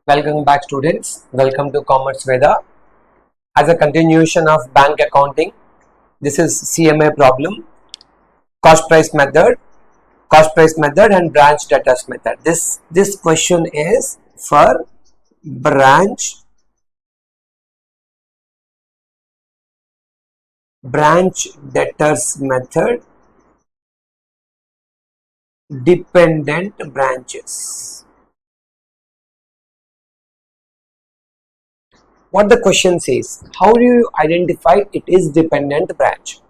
Welcome back, students. Welcome to Commerce Veda. As a continuation of bank accounting, this is CMA problem, cost price method, and branch debtors method. This question is for branch debtors method, dependent branches. What the question says, how do you identify it is dependent branch?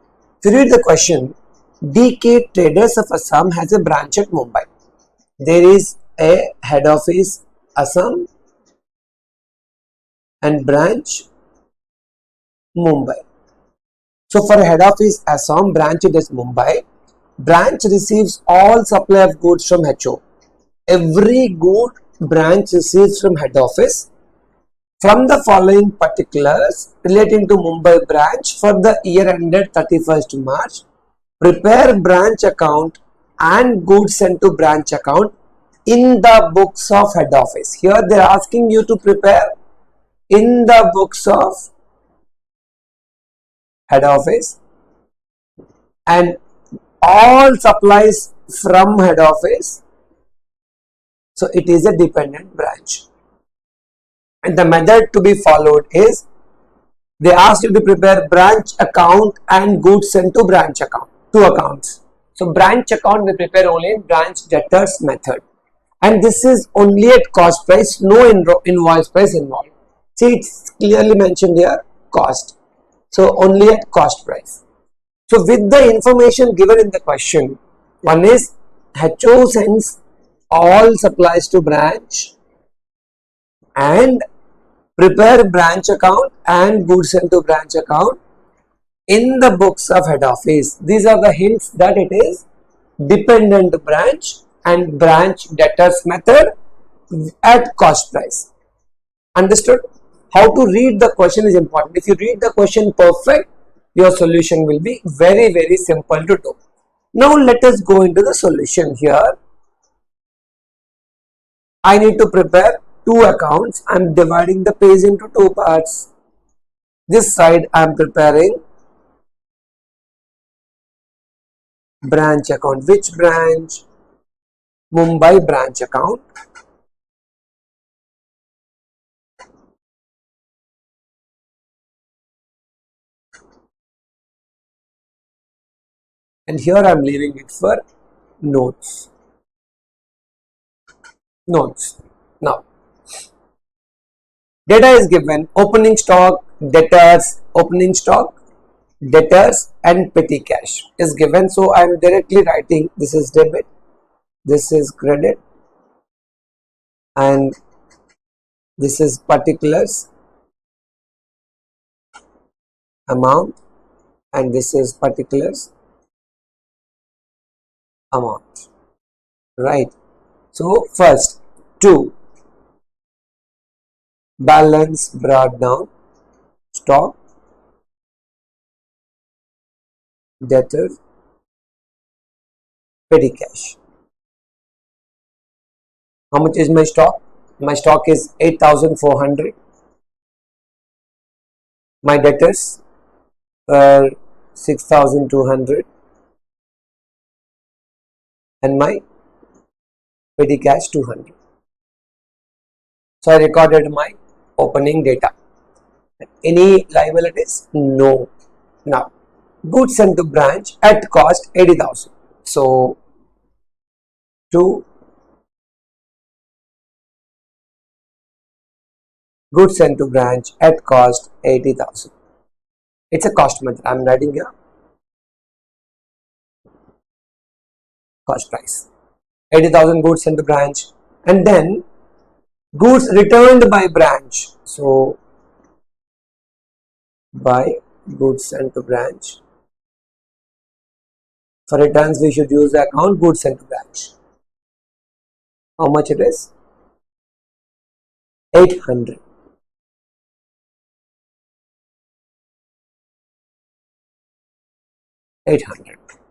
If you read the question, DK Traders of Assam has a branch at Mumbai. There is a head office Assam and branch Mumbai. So for head office Assam, branch it is Mumbai. Branch receives all supply of goods from HO. Every good branch receives from head office from the following particulars relating to Mumbai branch for the year ended 31st March. Prepare branch account and goods sent to branch account in the books of head office. Here they are asking you to prepare in the books of head office and all supplies from head office. So it is a dependent branch. And the method to be followed is, they asked you to prepare branch account and goods sent to branch account, two accounts. So branch account we prepare only in branch debtors method, and this is only at cost price, no invoice price involved. See, it's clearly mentioned here, cost. So only at cost price. So with the information given in the question, one is HO sends all supplies to branch and prepare branch account and goods sent to branch account in the books of head office. These are the hints that it is dependent branch and branch debtors method at cost price. Understood? How to read the question is important. If you read the question perfect, your solution will be very, very simple to do. Now let us go into the solution. Here I need to prepare two accounts. I am dividing the page into two parts. This side I am preparing branch account. Which branch? Mumbai branch account. And here I am leaving it for notes. Now, data is given, opening stock, debtors, and petty cash is given. So I am directly writing, this is debit, this is credit, and this is particulars amount, and this is particulars amount, right? So first, 2, balance brought down, stock, debtor, petty cash. How much is my stock? My stock is 8,400. My debtors are 6,200, and my petty cash 200. So I recorded my opening data. Any liabilities? No. Now, goods sent to branch at cost 80,000. So 2, goods sent to branch at cost 80,000. It's a cost method. I am writing here cost price. 80,000 goods sent to branch, and then goods returned by branch. So by goods sent to branch. For returns we should use the account goods sent to branch. How much it is? 800.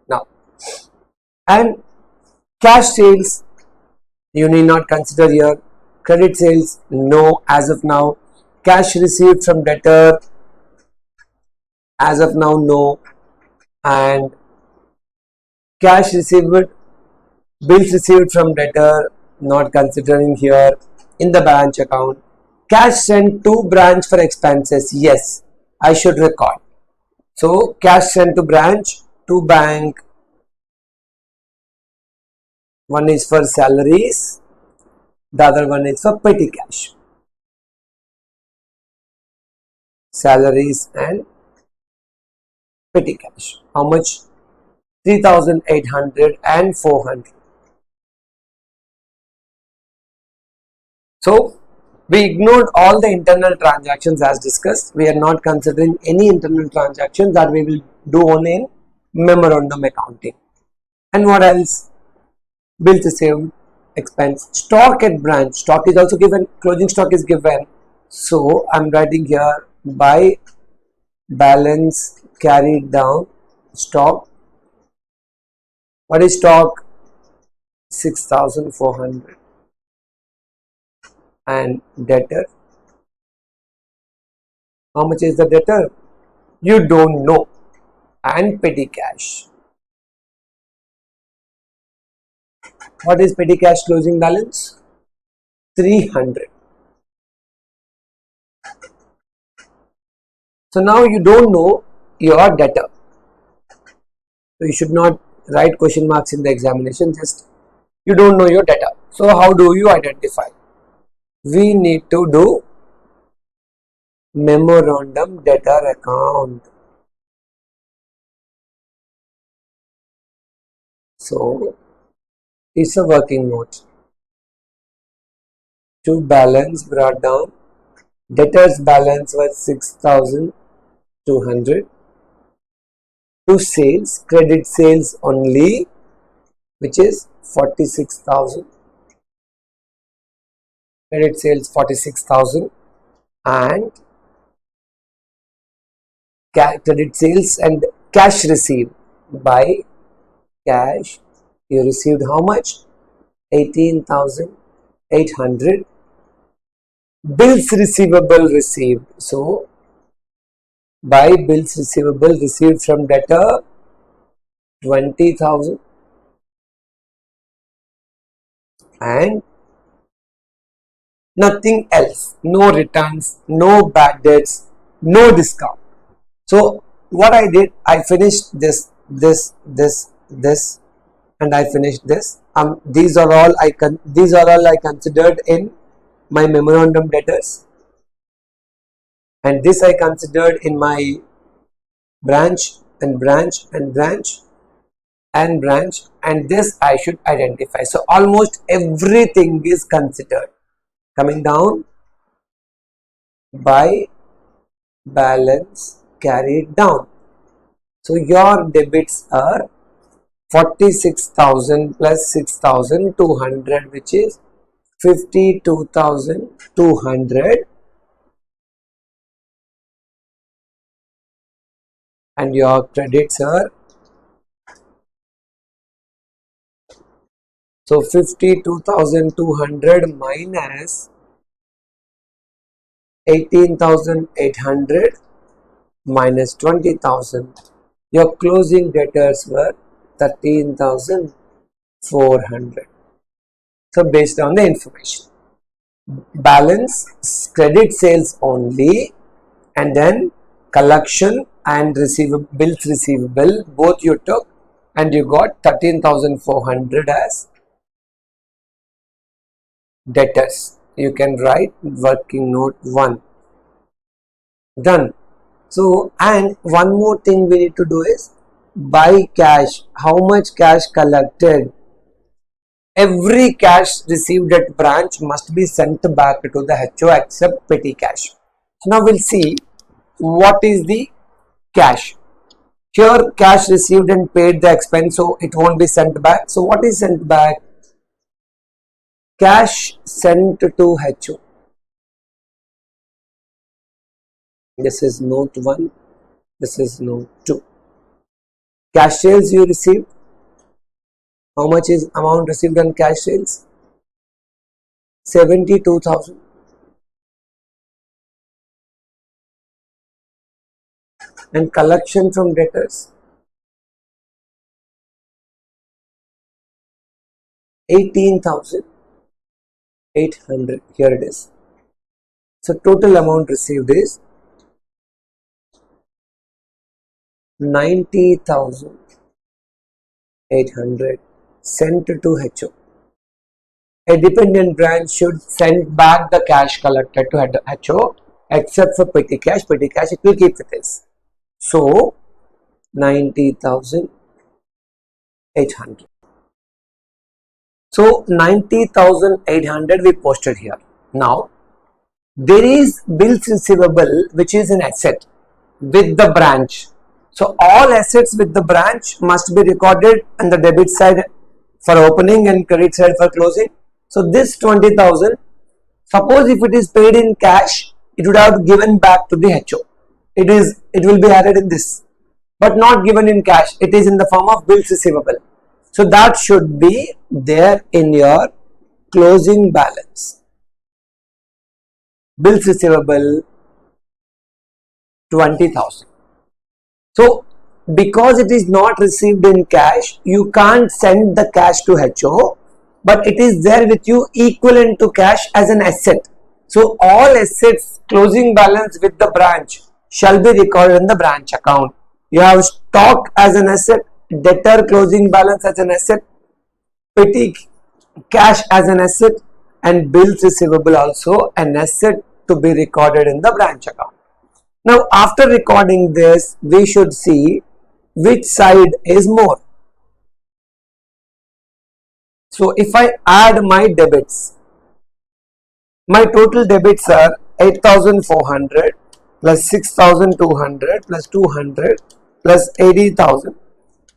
Now, and cash sales, you need not consider here. Credit sales, no as of now. Cash received from debtor, as of now, no. And cash received, bills received from debtor, not considering here in the branch account. Cash sent to branch for expenses, yes, I should record. So cash sent to branch, to bank, one is for salaries, the other one is for petty cash. Salaries and petty cash. How much? 3,800 and 400. So we ignored all the internal transactions as discussed. We are not considering any internal transactions that we will do only in memorandum accounting. And what else? Bills received, expense, stock at branch. Stock is also given, closing stock is given. So I'm writing here by balance carried down stock. What is stock? 6,400. And debtor, how much is the debtor? You don't know. And petty cash. What is petty cash closing balance? 300. So now you don't know your debtor. So you should not write question marks in the examination, just you don't know your debtor. So how do you identify? We need to do memorandum debtor account. So it's a working note. To balance brought down, debtors balance was 6,200. To sales, credit sales only, which is 46,000. Credit sales 46,000 and credit sales and cash received. By cash you received how much? 18,800. Bills receivable received. So by bills receivable received from debtor 20,000 and nothing else, no returns, no bad debts, no discount. So what I did, I finished this, and I finished this. These are all I considered in my memorandum debtors, and this I considered in my branch and branch and branch and branch, and this I should identify. So almost everything is considered. Coming down, by balance carried down. So your debits are 46,000 plus 6,200, which is 52,200, and your credits are, so 52,200 minus 18,800 minus 20,000. Your closing debtors were 13,400. So based on the information, balance, credit sales only, and then collection and bills receivable, both you took, and you got 13,400 as debtors. You can write working note 1. Done. So, and one more thing we need to do is by cash, how much cash collected. Every cash received at branch must be sent back to the HO except petty cash. So now we'll see what is the cash. Here cash received and paid the expense, so it won't be sent back. So what is sent back? Cash sent to HO. This is note 1. This is note 2. Cash sales you received. How much is amount received on cash sales? 72,000. And collection from debtors, 18,800. Here it is. So total amount received is 90,800 sent to HO. A dependent branch should send back the cash collected to HO except for petty cash. Petty cash it will keep with us. So 90,800. So 90,800 we posted here. Now there is bills receivable which is an asset with the branch. So all assets with the branch must be recorded on the debit side for opening and credit side for closing. So this 20,000, suppose if it is paid in cash, it would have given back to the HO. It will be added in this, but not given in cash. It is in the form of bills receivable. So that should be there in your closing balance. Bills receivable 20,000. So because it is not received in cash, you can't send the cash to HO, but it is there with you equivalent to cash as an asset. So all assets closing balance with the branch shall be recorded in the branch account. You have stock as an asset, debtor closing balance as an asset, petty cash as an asset, and bills receivable also an asset to be recorded in the branch account. Now after recording this, we should see which side is more. So if I add my debits, my total debits are 8,400 plus 6,200 plus 200 plus 80,000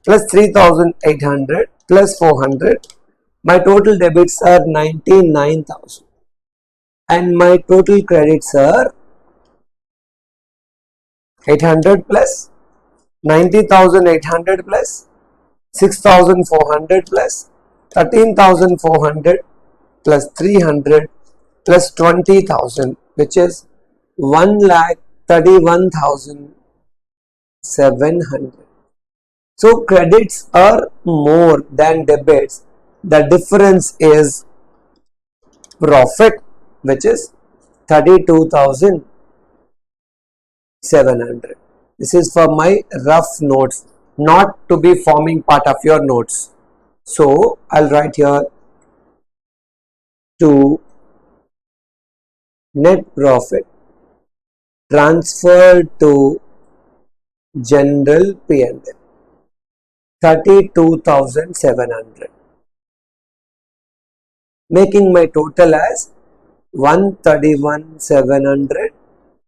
plus 3,800 plus 400. My total debits are 99,000 and my total credits are 800 plus 90,800 plus 6,400 plus 13,400 plus 300 plus 20,000, which is 1,31,700. So credits are more than debits. The difference is profit, which is 32,700. This is for my rough notes, not to be forming part of your notes. So I'll write here to net profit transferred to general P&L 32,700, making my total as 131,700,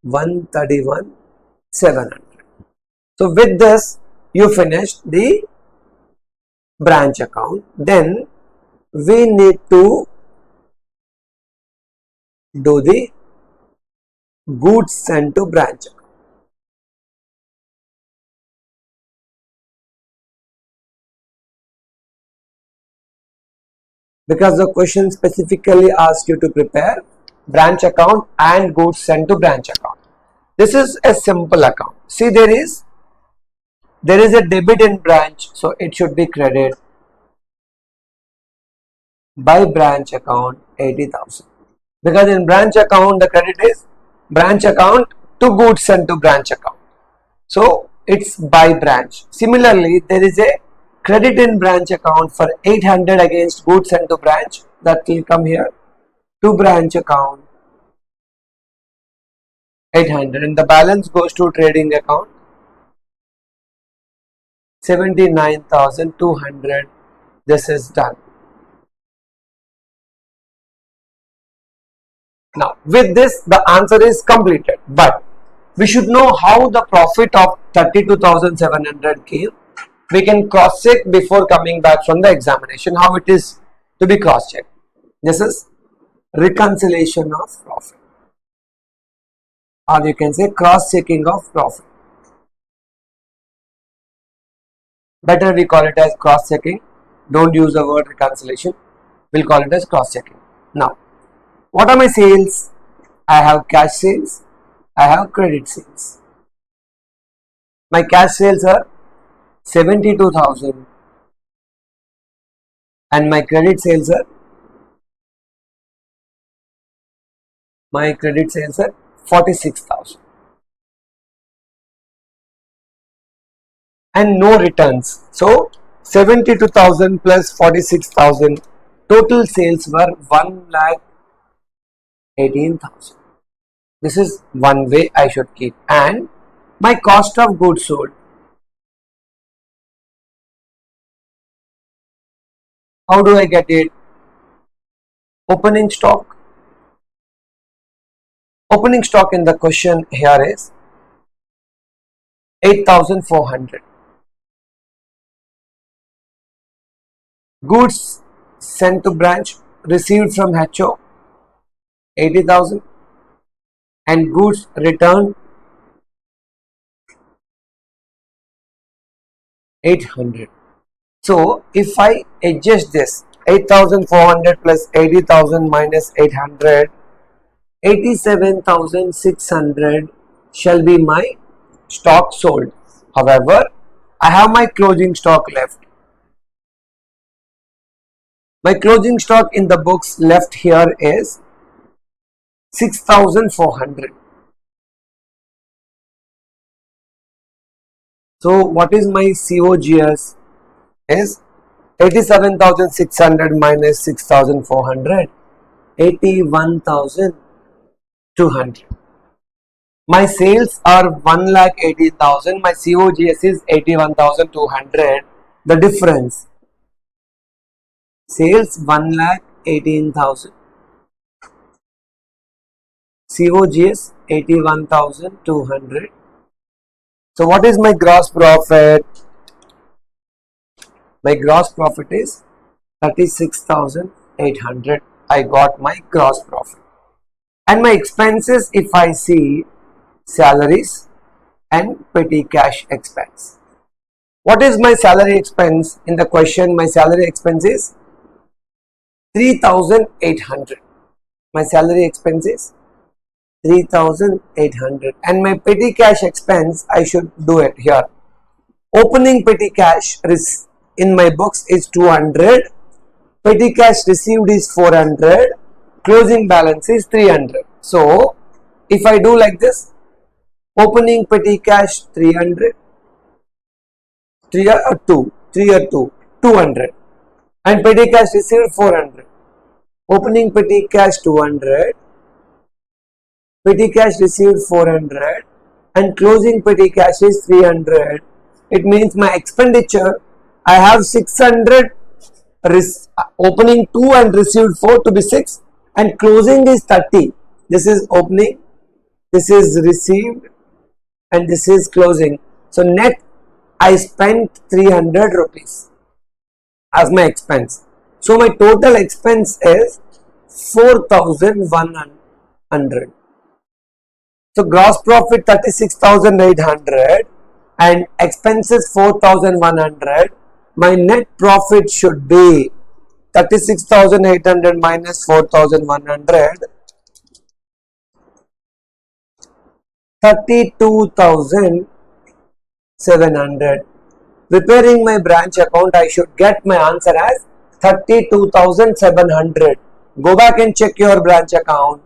131,700. So with this you finished the branch account. Then we need to do the goods sent to branch account. Because the question specifically asks you to prepare branch account and goods sent to branch account. This is a simple account. See, there is a debit in branch, so it should be credit by branch account 80,000. Because in branch account the credit is branch account to goods sent to branch account. So it's by branch. Similarly, there is a credit in branch account for 800 against goods sent to branch, that will come here to branch account 800, and the balance goes to trading account 79,200. This is done. Now with this the answer is completed, but we should know how the profit of 32,700 came. We can cross check before coming back from the examination how it is to be cross checked. This is reconciliation of profit, or you can say cross checking of profit. Better we call it as cross checking. Don't use the word reconciliation. We'll call it as cross checking. Now What are my sales? I have cash sales, I have credit sales. My cash sales are 72,000 and my credit sales are 46,000 and no returns. So 72,000 plus 46,000, total sales were 1,18,000. This is one way I should keep. And my cost of goods sold. How do I get it? Opening stock. Opening stock in the question here is 8,400. Goods sent to branch received from HO 80,000 and goods returned 800. So if I adjust this 8,400 plus 80,000 minus 800, 87,600 shall be my stock sold. However, I have my closing stock left. My closing stock in the books left here is 6,400. So what is my COGS? Is 87,600 minus 6,400, 81,200. My sales are 1,80,000. My COGS is 81,200. The difference, sales 1,18,000, COGS 81,200. So what is my gross profit? My gross profit is 36,800. I got my gross profit. And my expenses, if I see, salaries and petty cash expense. What is my salary expense? In the question, my salary expense is 3,800. My salary expense is 3,800. And my petty cash expense, I should do it here. Opening petty cash in my books is 200. Petty cash received is 400. Closing balance is 300. So, if I do like this, opening petty cash 300, 200, and petty cash received 400. Opening petty cash 200, petty cash received 400, and closing petty cash is 300. It means my expenditure, I have 600, opening 2 and received 4 to be 6, and closing is 30. This is opening, this is received, and this is closing. So net I spent 300 rupees as my expense. So my total expense is 4,100. So gross profit 36,800 and expenses 4,100. My net profit should be 36,800 minus 4,100, 32,700. Preparing my branch account, I should get my answer as 32,700. Go back and check your branch account.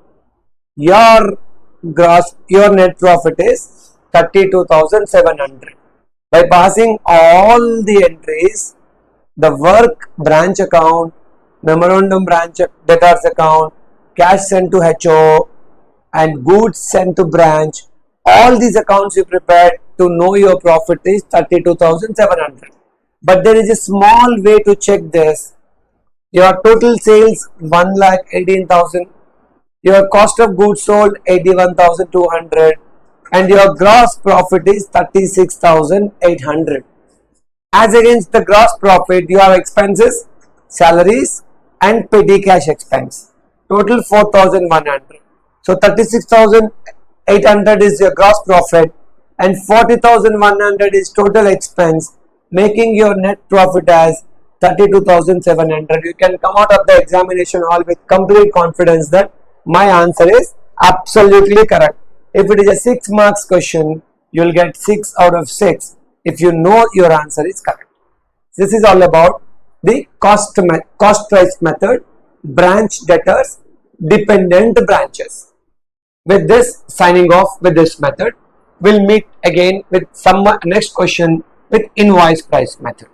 Your net profit is 32,700. By passing all the entries, the work branch account, memorandum branch debtors account, cash sent to HO, and goods sent to branch, all these accounts you prepared to know your profit is 32,700. But there is a small way to check this. Your total sales 1,18,000, your cost of goods sold 81,200, and your gross profit is 36,800. As against the gross profit, you have expenses, salaries, and petty cash expense. Total 4,100. So 36,800 is your gross profit, and 40,100 is total expense, making your net profit as 32,700. You can come out of the examination hall with complete confidence that My answer is absolutely correct. If it is a 6 marks question, you will get 6 out of 6 if you know your answer is correct. This is all about the cost price method, branch debtors, dependent branches. With this, signing off with this method. We'll meet again with some next question with invoice price method.